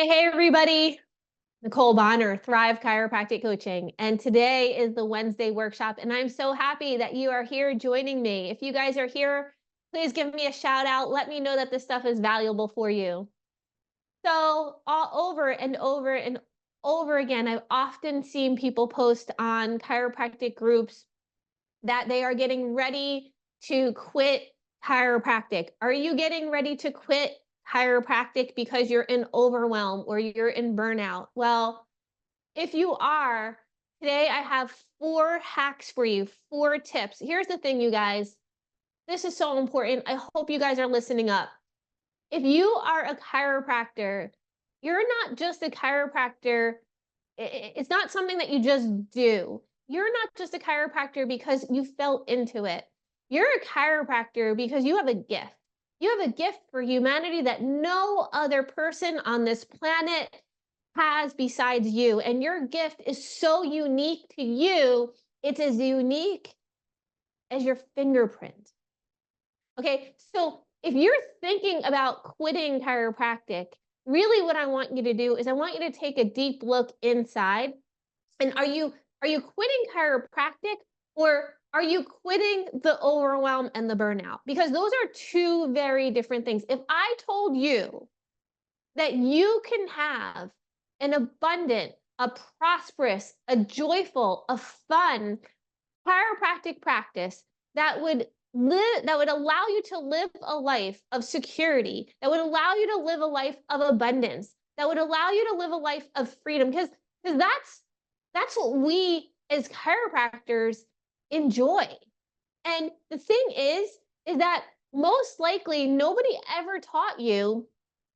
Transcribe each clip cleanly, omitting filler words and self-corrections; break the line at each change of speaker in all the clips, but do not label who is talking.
Hey, everybody. Nicole Bonner, Thrive Chiropractic Coaching. And today is the Wednesday workshop. And I'm so happy that you are here joining me. If you guys are here, please give me a shout out. Let me know that this stuff is valuable for you. So all over and over and over again, I've often seen people post on chiropractic groups that they are getting ready to quit chiropractic. Are you getting ready to quit chiropractic because you're in overwhelm or you're in burnout? Well, if you are, today I have 4 hacks for you, 4 tips. Here's the thing, you guys. This is so important. I hope you guys are listening up. If you are a chiropractor, you're not just a chiropractor. It's not something that you just do. You're not just a chiropractor because you fell into it. You're a chiropractor because you have a gift. You have a gift for humanity that no other person on this planet has besides you. And your gift is so unique to you. It's as unique as your fingerprint. Okay, so if you're thinking about quitting chiropractic, really what I want you to do is I want you to take a deep look inside. And are you quitting chiropractic, or are you quitting the overwhelm and the burnout? Because those are 2 very different things. If I told you that you can have an abundant, a prosperous, a joyful, a fun chiropractic practice that would allow you to live a life of security, that would allow you to live a life of abundance, that would allow you to live a life of freedom, because that's what we as chiropractors enjoy. And the thing is that most likely nobody ever taught you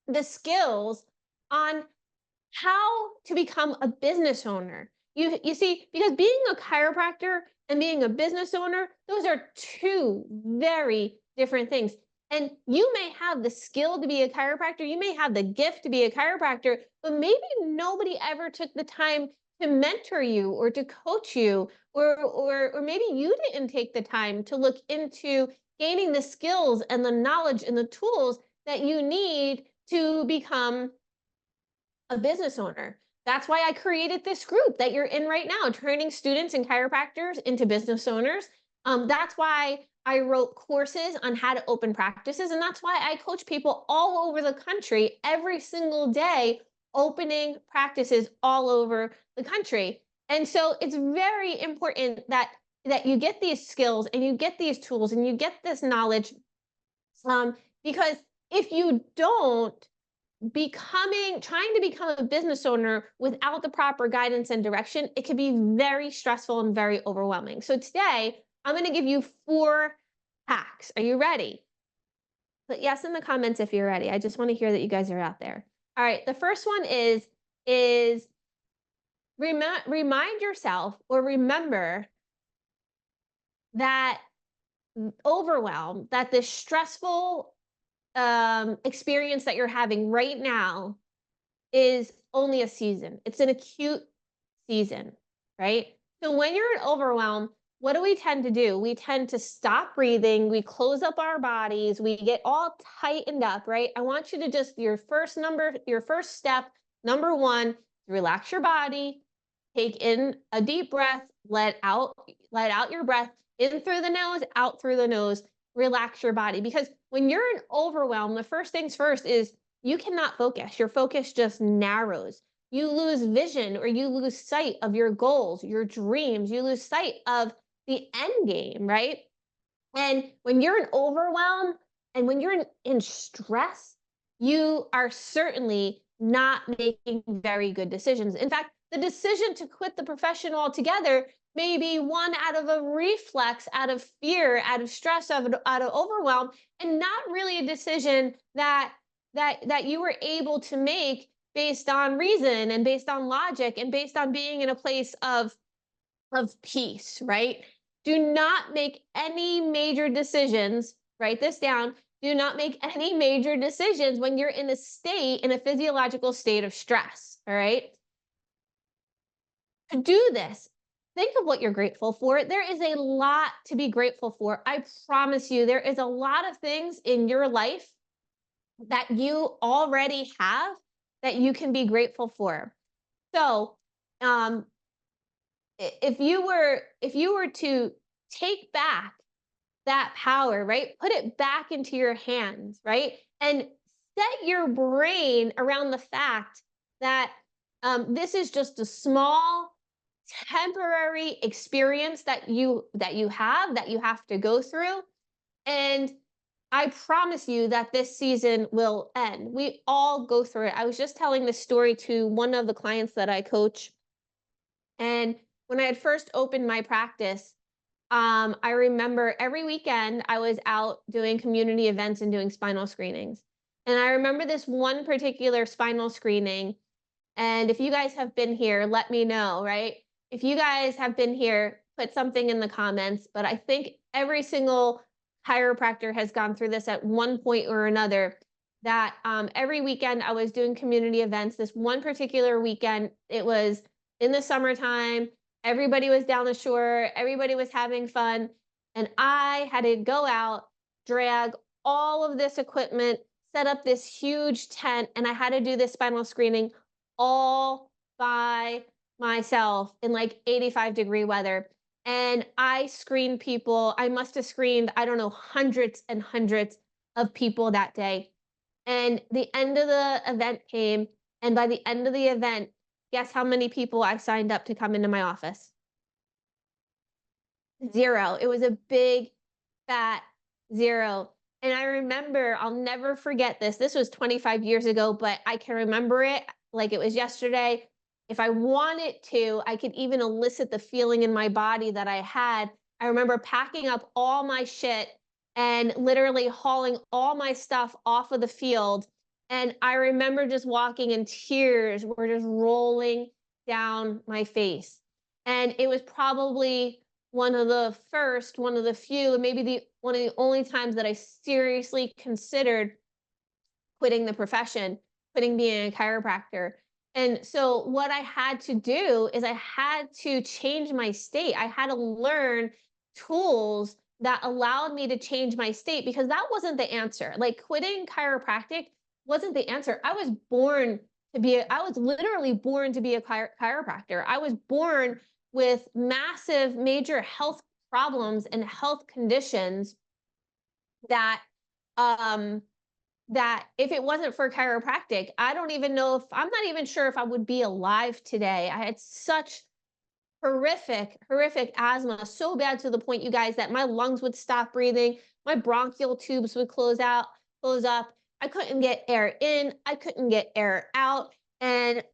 the skills on how to become a business owner. You see, because being a chiropractor and being a business owner, those are 2 very different things. And you may have the skill to be a chiropractor, you may have the gift to be a chiropractor, but maybe nobody ever took the time to mentor you or to coach you, or maybe you didn't take the time to look into gaining the skills and the knowledge and the tools that you need to become a business owner. That's why I created this group that you're in right now, training students and chiropractors into business owners. That's why I wrote courses on how to open practices. And that's why I coach people all over the country every single day, opening practices all over the country. And so it's very important that you get these skills and you get these tools and you get this knowledge, because if you don't, trying to become a business owner without the proper guidance and direction, it can be very stressful and very overwhelming. So today I'm going to give you 4 hacks. Are you ready? Put yes in the comments if you're ready. I just want to hear that you guys are out there. All right. The first one is remind yourself, or remember, that overwhelm, that this stressful experience that you're having right now is only a season. It's an acute season, right? So when you're in overwhelm, what do we tend to do? We tend to stop breathing. We close up our bodies. We get all tightened up, right? I want you to just, your first step, number 1, relax your body, take in a deep breath, let out your breath, in through the nose, out through the nose. Relax your body, because when you're in overwhelm, the first things first is you cannot focus. Your focus just narrows. You lose vision, or you lose sight of your goals, your dreams. You lose sight of the end game, right? And when you're in overwhelm and when you're in stress, you are certainly not making very good decisions. In fact, the decision to quit the profession altogether may be one out of a reflex, out of fear, out of stress, out of overwhelm, and not really a decision that you were able to make based on reason and based on logic and based on being in a place of peace, right? Do not make any major decisions. Write this down. Do not make any major decisions when you're in a physiological state of stress, all right? To do this, think of what you're grateful for. There is a lot to be grateful for. I promise you, there is a lot of things in your life that you already have that you can be grateful for. So, um, if you were to take back that power, right? Put it back into your hands, right? And set your brain around the fact that this is just a small temporary experience that you have to go through, and I promise you that this season will end. We all go through it. I was just telling this story to one of the clients that I coach, and when I had first opened my practice, I remember every weekend I was out doing community events and doing spinal screenings. And I remember this one particular spinal screening. And if you guys have been here, let me know, right? If you guys have been here, put something in the comments. But I think every single chiropractor has gone through this at one point or another. That every weekend I was doing community events. This one particular weekend, it was in the summertime. Everybody was down the shore, everybody was having fun. And I had to go out, drag all of this equipment, set up this huge tent, and I had to do this spinal screening all by myself in like 85-degree weather. And I screened people. I must have screened, I don't know, hundreds and hundreds of people that day. And the end of the event came. And by the end of the event, guess how many people I signed up to come into my office? Zero. It was a big, fat zero. And I remember, I'll never forget this. This was 25 years ago, but I can remember it like it was yesterday. If I wanted to, I could even elicit the feeling in my body that I had. I remember packing up all my shit and literally hauling all my stuff off of the field. And I remember just walking, and tears were just rolling down my face. And it was probably one of the few, maybe one of the only times that I seriously considered quitting the profession, quitting being a chiropractor. And so what I had to do is I had to change my state. I had to learn tools that allowed me to change my state, because that wasn't the answer. Like, quitting chiropractic wasn't the answer. I was literally born to be a chiropractor. I was born with massive major health problems and health conditions that um that if it wasn't for chiropractic, I don't even know if I'm not even sure if I would be alive today. I had such horrific asthma, so bad to the point, you guys, that my lungs would stop breathing, my bronchial tubes would close up. I couldn't get air in, I couldn't get air out. And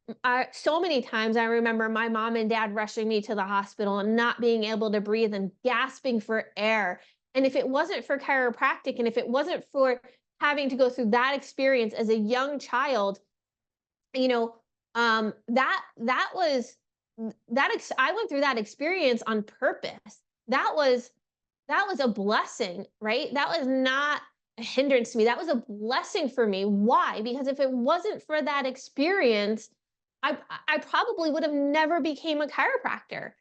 so many times I remember my mom and dad rushing me to the hospital and not being able to breathe and gasping for air. And if it wasn't for chiropractic, and if it wasn't for having to go through that experience as a young child, you know, that was I went through that experience on purpose. That was a blessing, right? That was not a hindrance to me. That was a blessing for me. Why? Because if it wasn't for that experience, I probably would have never became a chiropractor.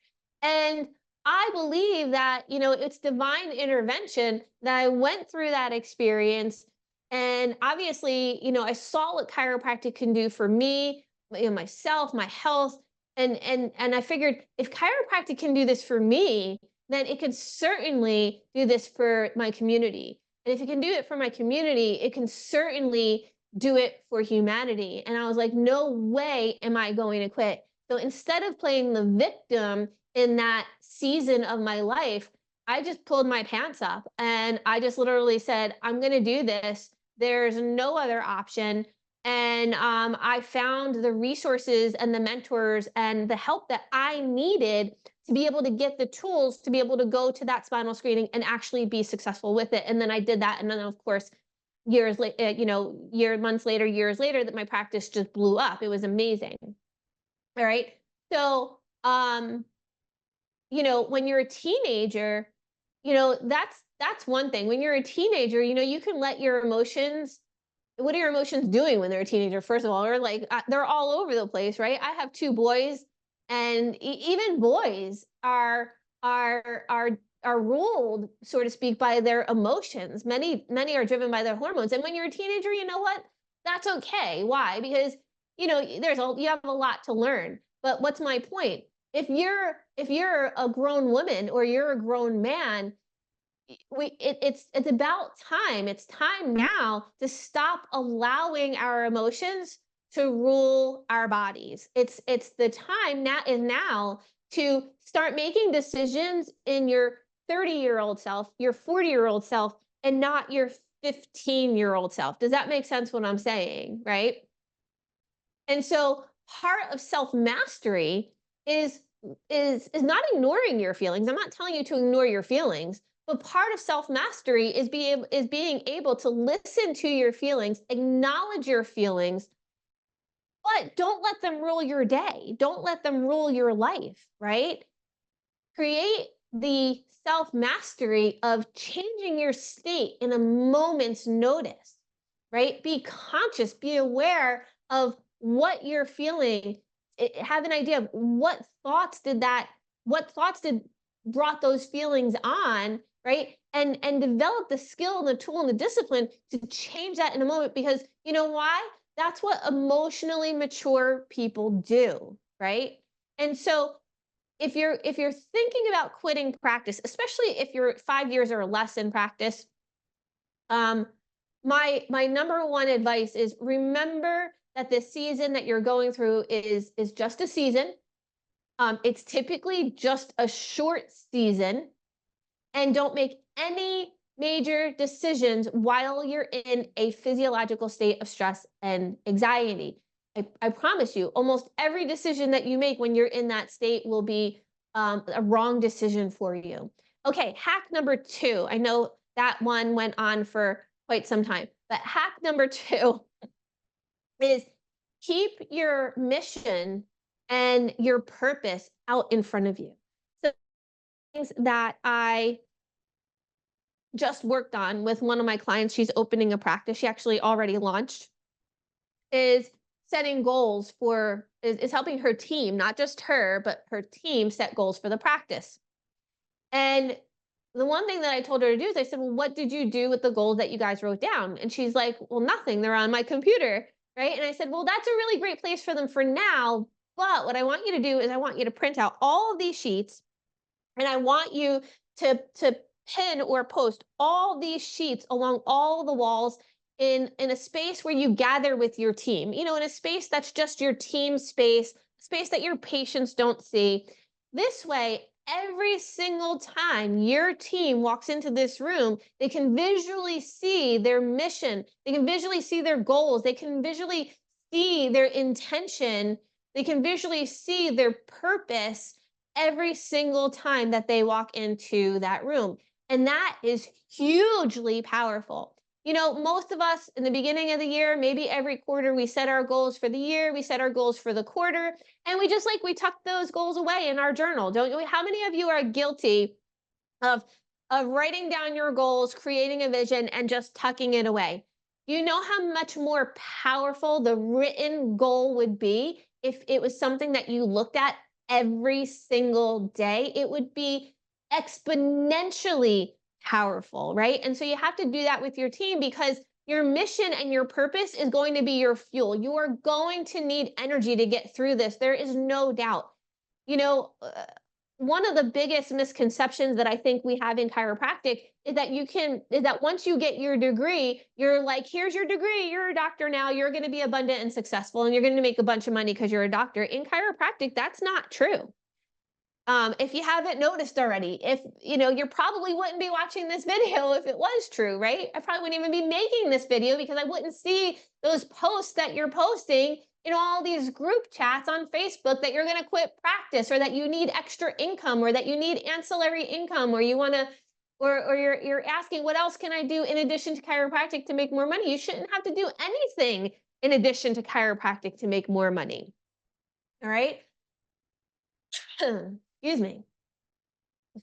And I believe that, it's divine intervention that I went through that experience. And obviously, I saw what chiropractic can do for me, myself, my health. And I figured, if chiropractic can do this for me, then it can certainly do this for my community. And if it can do it for my community, it can certainly do it for humanity. And I was like, no way am I going to quit. So instead of playing the victim in that season of my life, I just pulled my pants up and I just literally said, I'm going to do this. There's no other option. And I found the resources and the mentors and the help that I needed to be able to get the tools to be able to go to that spinal screening and actually be successful with it. And then I did that. And then, of course, years later, months later, years later, that my practice just blew up. It was amazing. All right. So, when you're a teenager, that's one thing. When you're a teenager, you can let your emotions. What are your emotions doing when they're a teenager? First of all, or like they're all over the place, right? I have two boys, and even boys are ruled, so to speak, by their emotions. Many are driven by their hormones. And when you're a teenager, you know what? That's okay. Why? Because you know, you have a lot to learn. But what's my point? If you're a grown woman or you're a grown man, it's about time. It's time now to stop allowing our emotions to rule our bodies. It's the time now to start making decisions in your 30-year-old self, your 40-year-old self, and not your 15-year-old self. Does that make sense what I'm saying, right? And so part of self-mastery is is not ignoring your feelings. I'm not telling you to ignore your feelings, but part of self-mastery is being able to listen to your feelings, acknowledge your feelings, but don't let them rule your day. Don't let them rule your life, right? Create the self-mastery of changing your state in a moment's notice, right? Be conscious, be aware of what you're feeling. Have an idea of what thoughts did brought those feelings on, right? And develop the skill and the tool and the discipline to change that in a moment, because you know why? That's what emotionally mature people do, right? And so if you're thinking about quitting practice, especially if you're 5 years or less in practice, um, my number one advice is remember that the season that you're going through is just a season. It's typically just a short season, and don't make any major decisions while you're in a physiological state of stress and anxiety. I promise you, almost every decision that you make when you're in that state will be a wrong decision for you. Okay, hack number 2. I know that one went on for quite some time, but hack number 2 is keep your mission and your purpose out in front of you. So things that I just worked on with one of my clients, she's opening a practice. She actually already launched, is setting goals is helping her team, not just her, but her team set goals for the practice. And the one thing that I told her to do is I said, well, what did you do with the goals that you guys wrote down? And she's like, well, nothing. They're on my computer. Right. And I said, well, that's a really great place for them for now. But what I want you to do is I want you to print out all of these sheets, and I want you to pin or post all these sheets along all the walls in a space where you gather with your team, you know, in a space that's just your team space that your patients don't see. This way, every single time your team walks into this room, they can visually see their mission, they can visually see their goals, they can visually see their intention, they can visually see their purpose every single time that they walk into that room. And that is hugely powerful. You know, most of us in the beginning of the year, maybe every quarter, we set our goals for the year, we set our goals for the quarter, and we tuck those goals away in our journal, don't you? How many of you are guilty of writing down your goals, creating a vision, and just tucking it away? You know how much more powerful the written goal would be if it was something that you looked at every single day? It would be exponentially powerful, right? And so you have to do that with your team, because your mission and your purpose is going to be your fuel. You are going to need energy to get through this. There is no doubt. You know, one of the biggest misconceptions that I think we have in chiropractic is that once you get your degree, you're like, here's your degree, you're a doctor now, you're going to be abundant and successful, and you're going to make a bunch of money because you're a doctor. In chiropractic, that's not true. If you haven't noticed already, if you know, you probably wouldn't be watching this video if it was true, right? I probably wouldn't even be making this video, because I wouldn't see those posts that you're posting in all these group chats on Facebook that you're going to quit practice, or that you need extra income, or that you need ancillary income, or you want to, or you're asking, what else can I do in addition to chiropractic to make more money? You shouldn't have to do anything in addition to chiropractic to make more money. All right. Excuse me.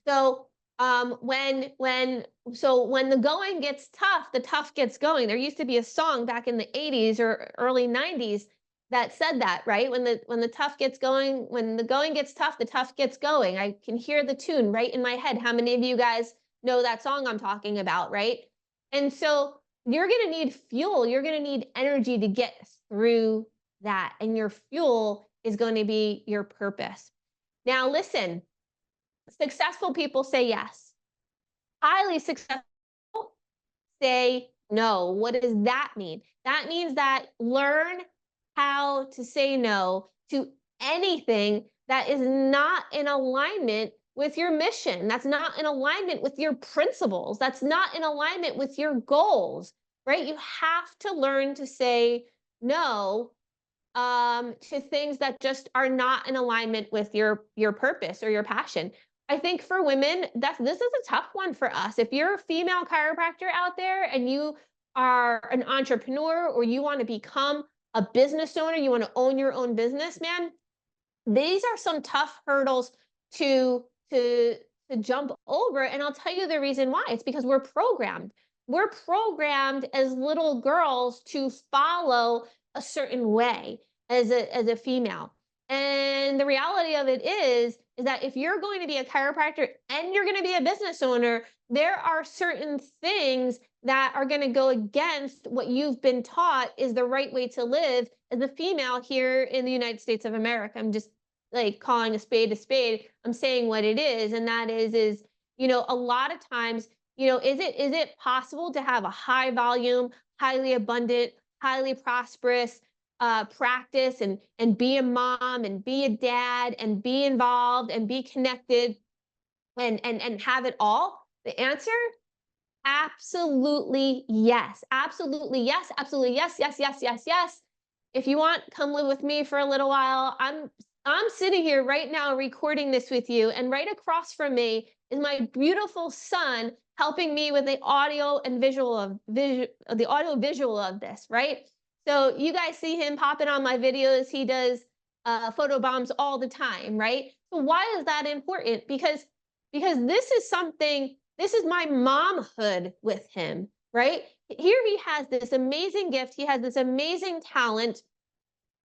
So when the going gets tough, the tough gets going. There used to be a song back in the 80s or early 90s that said that, right? When the tough gets going, when the going gets tough, the tough gets going. I can hear the tune right in my head. How many of you guys know that song I'm talking about, right? And so you're going to need fuel, you're going to need energy to get through that. And your fuel is going to be your purpose. Now, listen, successful people say yes. Highly successful say no. What does that mean? That means that learn how to say no to anything that is not in alignment with your mission. That's not in alignment with your principles. That's not in alignment with your goals, right? You have to learn to say no to things that just are not in alignment with your purpose or your passion. I think for women, this is a tough one for us. If you're a female chiropractor out there and you are an entrepreneur or you want to become a business owner, you want to own your own business, man, these are some tough hurdles to to to jump over. And I'll tell you the reason why. It's because we're programmed as little girls to follow a certain way as a female. And the reality of it is that if you're going to be a chiropractor and you're going to be a business owner, there are certain things that are going to go against what you've been taught is the right way to live as a female here in the United States of America. I'm just like calling a spade a spade. I'm saying what it is, and that is a lot of times, is it possible to have a high volume, highly abundant, highly prosperous practice and be a mom and be a dad and be involved and be connected and have it all? The answer, absolutely yes. Absolutely yes. Absolutely yes. Yes, yes, yes, yes. If you want, come live with me for a little while. I'm sitting here right now recording this with you, and right across from me is my beautiful son helping me with the audio and the audio visual of this, right? So you guys see him popping on my videos. He does photo bombs all the time, right? So why is that important? Because this is my momhood with him, right? Here he has this amazing gift, he has this amazing talent,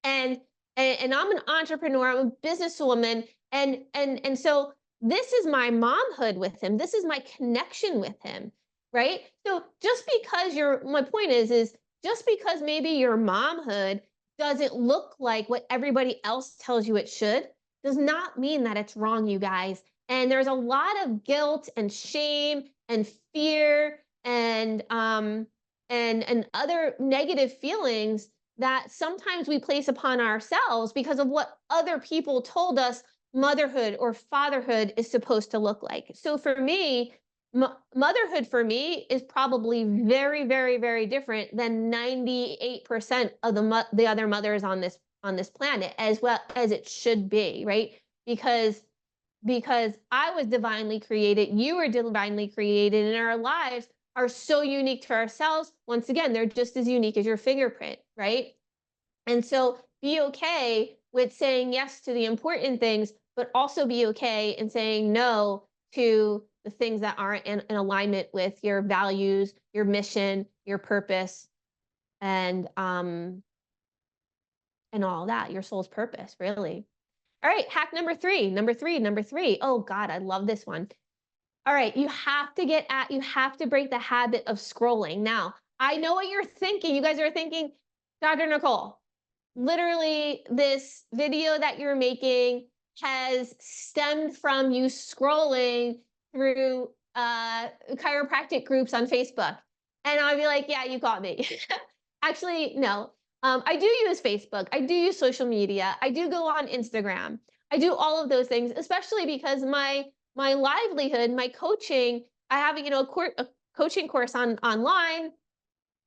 and I'm an entrepreneur, I'm a businesswoman, and so this is my momhood with him. This is my connection with him, right? So just because my point is just because maybe your momhood doesn't look like what everybody else tells you it should, does not mean that it's wrong, you guys. And there's a lot of guilt and shame and fear and other negative feelings that sometimes we place upon ourselves because of what other people told us motherhood or fatherhood is supposed to look like. So for me, motherhood for me is probably very, very, very different than 98% of the other mothers on this planet, as well as it should be, right? Because I was divinely created, you were divinely created, and our lives are so unique to ourselves. Once again, they're just as unique as your fingerprint, right? And so be okay with saying yes to the important things, but also be okay in saying no to the things that aren't in alignment with your values, your mission, your purpose, and all that, your soul's purpose, really. All right, hack number three. Oh God, I love this one. All right, you have to break the habit of scrolling. Now, I know what you're thinking. You guys are thinking, Dr. Nicole, literally this video that you're making has stemmed from you scrolling through chiropractic groups on Facebook. And I'll be like, yeah, you got me. Actually, no. I do use Facebook. I do use social media. I do go on Instagram. I do all of those things, especially because my livelihood, my coaching, I have a coaching course online.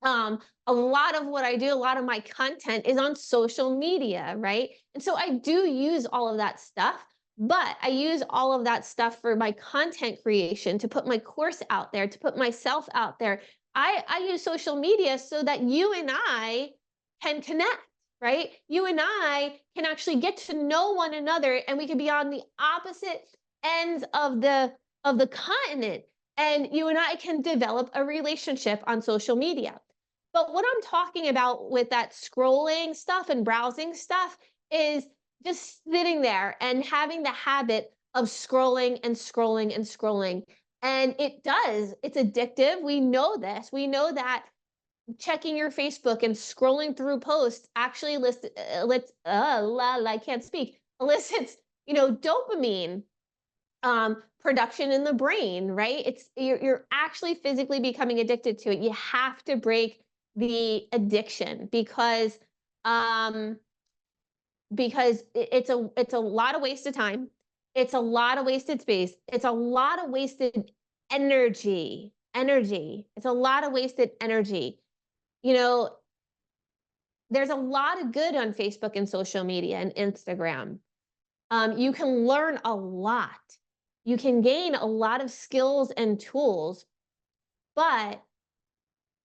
A lot of what I do, a lot of my content is on social media, right? And so I do use all of that stuff, but I use all of that stuff for my content creation, to put my course out there, to put myself out there. I use social media so that you and I can connect, right? You and I can actually get to know one another, and we can be on the opposite ends of the continent, and you and I can develop a relationship on social media. But what I'm talking about with that scrolling stuff and browsing stuff is just sitting there and having the habit of scrolling and scrolling and scrolling. And it's addictive. We know this. We know that checking your Facebook and scrolling through posts actually I can't speak, elicits, dopamine production in the brain, right? You're actually physically becoming addicted to it. You have to break the addiction um it's a lot of wasted time. It's a lot of wasted space. It's a lot of wasted energy. Energy. It's a lot of wasted energy. You know, there's a lot of good on Facebook and social media and Instagram. You can learn a lot. You can gain a lot of skills and tools, but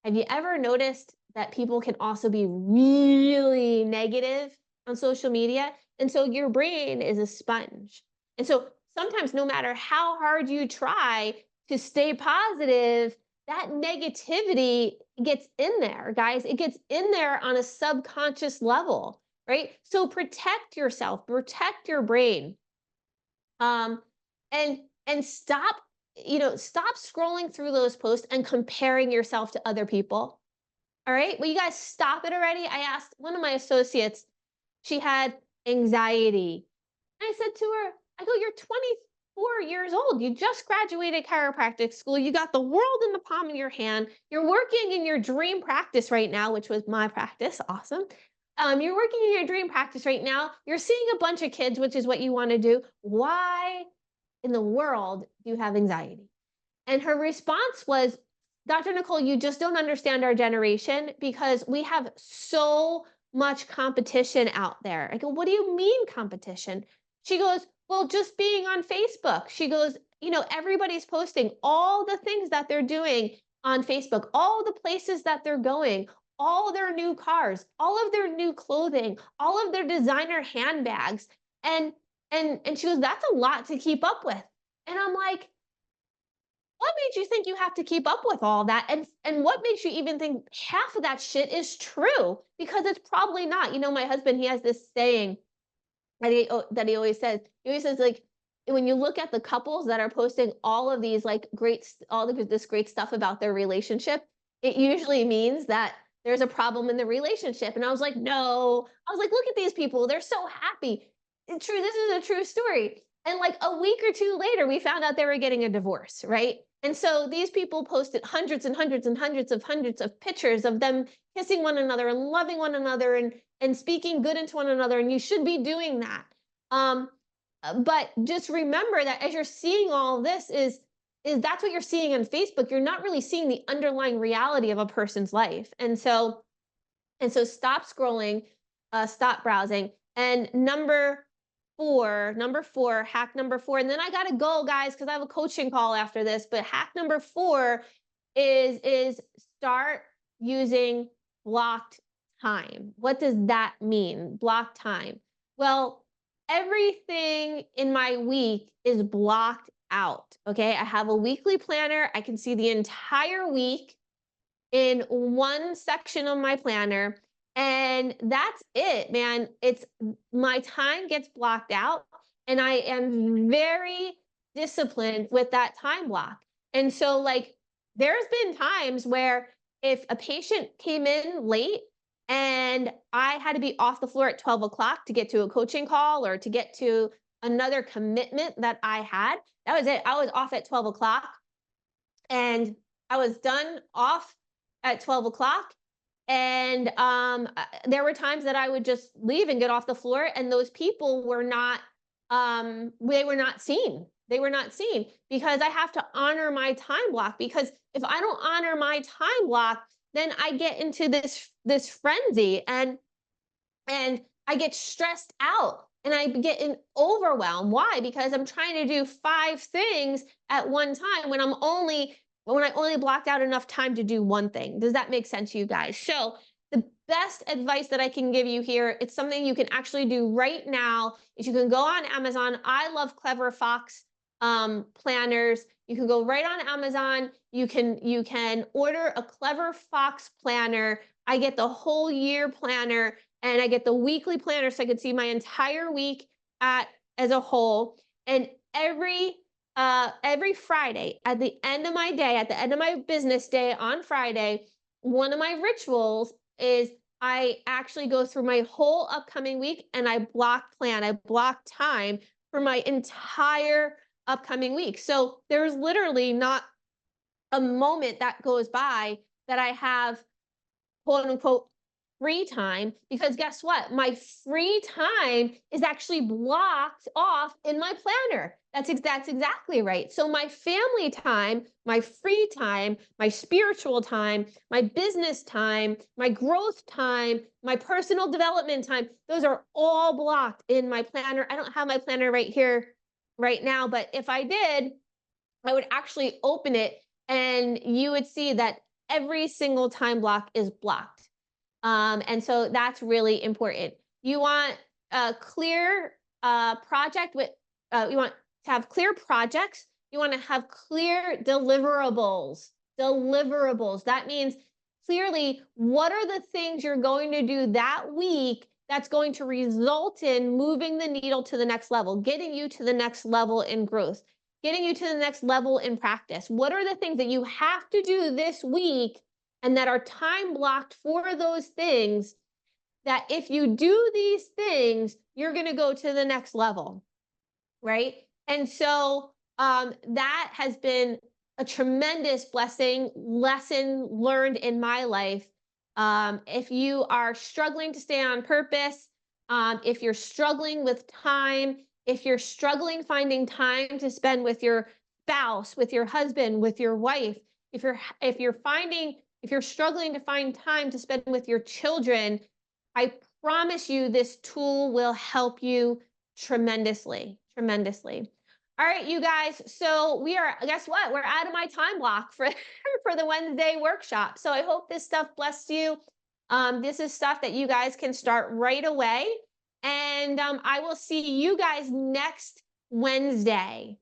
have you ever noticed that people can also be really negative on social media? And so your brain is a sponge. And so sometimes, no matter how hard you try to stay positive, that negativity gets in there, guys. It gets in there on a subconscious level, right? So protect yourself, protect your brain. Um, and stop scrolling through those posts and comparing yourself to other people. All right. Well, you guys stop it already. I asked one of my associates, she had anxiety. And I said to her, I go, you're 24 years old. You just graduated chiropractic school. You got the world in the palm of your hand. You're working in your dream practice right now, which was my practice. Awesome. You're working in your dream practice right now. You're seeing a bunch of kids, which is what you want to do. Why in the world do you have anxiety? And her response was, Dr. Nicole, you just don't understand our generation because we have so much competition out there. I go, what do you mean competition? She goes, well, just being on Facebook. She goes, everybody's posting all the things that they're doing on Facebook, all the places that they're going, all their new cars, all of their new clothing, all of their designer handbags. And she goes, that's a lot to keep up with. And I'm like, what made you think you have to keep up with all that? And what makes you even think half of that shit is true? Because it's probably not. My husband, he has this saying that he always says. He always says, like, when you look at the couples that are posting all of these like all of this great stuff about their relationship, it usually means that there's a problem in the relationship. And I was like, no. I was like, look at these people. They're so happy. It's true. This is a true story. And like a week or two later, we found out they were getting a divorce, right? And so these people posted hundreds and hundreds and hundreds of pictures of them kissing one another and loving one another and speaking good into one another. And you should be doing that. But just remember that as you're seeing all this is that's what you're seeing on Facebook. You're not really seeing the underlying reality of a person's life. And so stop scrolling, stop browsing. And number four, hack number four, and then I gotta go, guys, because I have a coaching call after this. But hack number four is start using blocked time. What does that mean? Blocked time. Well, everything in my week is blocked out. Okay. I have a weekly planner. I can see the entire week in one section of my planner. And that's it, man. It's my time gets blocked out, and I am very disciplined with that time block. And so, like, there's been times where if a patient came in late and I had to be off the floor at 12 o'clock to get to a coaching call or to get to another commitment that I had, that was it. I was off at 12 o'clock and I was done off at 12 o'clock. And there were times that I would just leave and get off the floor, and those people were not, they were not seen. They were not seen because I have to honor my time block. Because if I don't honor my time block, then I get into this frenzy and I get stressed out and I get in overwhelm. Why? Because I'm trying to do 5 things at one time when I only blocked out enough time to do one thing. Does that make sense to you guys? So the best advice that I can give you here, it's something you can actually do right now, is you can go on Amazon. I love Clever Fox planners. You can go right on Amazon. You can order a Clever Fox planner. I get the whole year planner and I get the weekly planner so I can see my entire week as a whole. And every Friday, at the end of my day, at the end of my business day on Friday, one of my rituals is I actually go through my whole upcoming week and I block time for my entire upcoming week. So there's literally not a moment that goes by that I have quote unquote free time, because guess what? My free time is actually blocked off in my planner. That's exactly right. So my family time, my free time, my spiritual time, my business time, my growth time, my personal development time, those are all blocked in my planner. I don't have my planner right here right now, but if I did, I would actually open it and you would see that every single time block is blocked. And so that's really important. You want a clear project with, you want to have clear projects. You want to have clear deliverables. Deliverables. That means clearly what are the things you're going to do that week that's going to result in moving the needle to the next level, getting you to the next level in growth, getting you to the next level in practice. What are the things that you have to do this week and that are time blocked for those things, that if you do these things, you're going to go to the next level, right? And so that has been a tremendous lesson learned in my life. If you are struggling to stay on purpose, if you're struggling with time, if you're struggling finding time to spend with your spouse, with your husband, with your wife, if you're struggling to find time to spend with your children, I promise you this tool will help you tremendously, tremendously. All right, you guys. So guess what? We're out of my time block for, for the Wednesday workshop. So I hope this stuff blessed you. This is stuff that you guys can start right away. And I will see you guys next Wednesday.